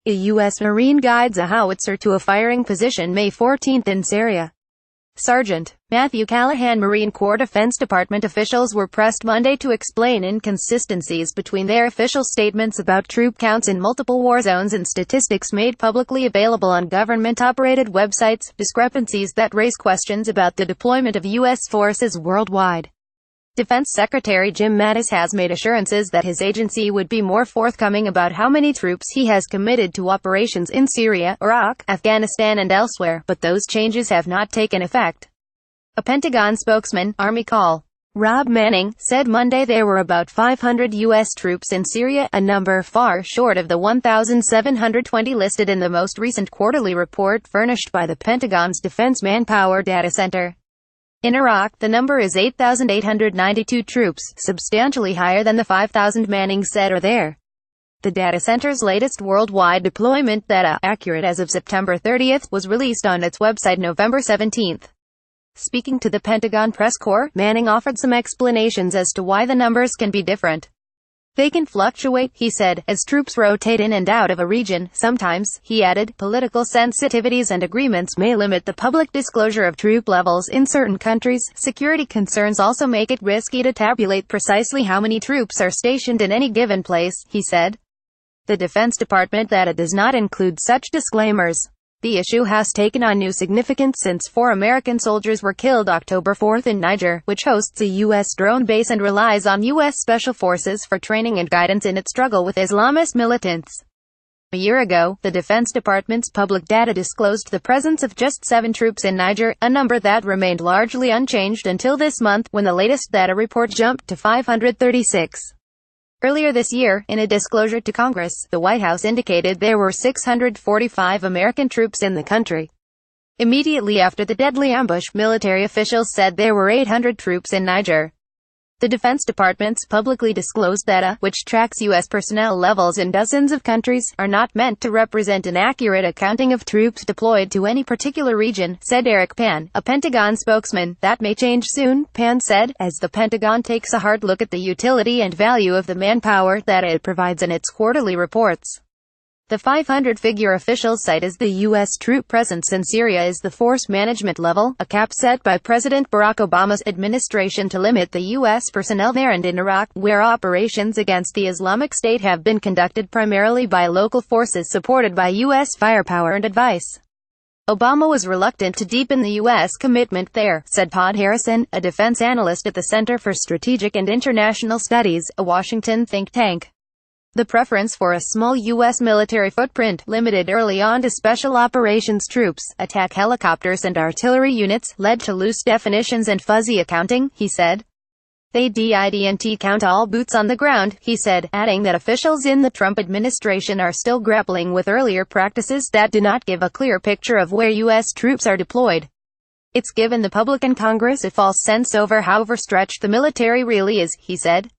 A U.S. Marine guides a howitzer to a firing position May 14 in Syria. Sergeant Matthew Callahan. Marine Corps Defense Department officials were pressed Monday to explain inconsistencies between their official statements about troop counts in multiple war zones and statistics made publicly available on government-operated websites, discrepancies that raise questions about the deployment of U.S. forces worldwide. Defense Secretary Jim Mattis has made assurances that his agency would be more forthcoming about how many troops he has committed to operations in Syria, Iraq, Afghanistan and elsewhere, but those changes have not taken effect. A Pentagon spokesman, Army Col. Rob Manning, said Monday there were about 500 U.S. troops in Syria, a number far short of the 1,720 listed in the most recent quarterly report furnished by the Pentagon's Defense Manpower Data Center. In Iraq, the number is 8,892 troops, substantially higher than the 5,000 Manning said are there. The data center's latest worldwide deployment data, accurate as of September 30, was released on its website November 17. Speaking to the Pentagon press corps, Manning offered some explanations as to why the numbers can be different. They can fluctuate, he said, as troops rotate in and out of a region. Sometimes, he added, political sensitivities and agreements may limit the public disclosure of troop levels in certain countries. Security concerns also make it risky to tabulate precisely how many troops are stationed in any given place, he said. The Defense Department data does not include such disclaimers. The issue has taken on new significance since 4 American soldiers were killed October 4 in Niger, which hosts a U.S. drone base and relies on U.S. Special Forces for training and guidance in its struggle with Islamist militants. A year ago, the Defense Department's public data disclosed the presence of just 7 troops in Niger, a number that remained largely unchanged until this month, when the latest data report jumped to 536. Earlier this year, in a disclosure to Congress, the White House indicated there were 645 American troops in the country. Immediately after the deadly ambush, military officials said there were 800 troops in Niger. The Defense Department's publicly disclosed data, which tracks U.S. personnel levels in dozens of countries, are not meant to represent an accurate accounting of troops deployed to any particular region, said Eric Pan, a Pentagon spokesman. That may change soon, Pan said, as the Pentagon takes a hard look at the utility and value of the manpower that it provides in its quarterly reports. The 500-figure officials cite as the U.S. troop presence in Syria is the force management level, a cap set by President Barack Obama's administration to limit the U.S. personnel there, and in Iraq, where operations against the Islamic State have been conducted primarily by local forces supported by U.S. firepower and advice. Obama was reluctant to deepen the U.S. commitment there, said Todd Harrison, a defense analyst at the Center for Strategic and International Studies, a Washington think tank. The preference for a small U.S. military footprint, limited early on to special operations troops, attack helicopters and artillery units, led to loose definitions and fuzzy accounting, he said. They didn't count all boots on the ground, he said, adding that officials in the Trump administration are still grappling with earlier practices that do not give a clear picture of where U.S. troops are deployed. It's given the public and Congress a false sense over how overstretched the military really is, he said.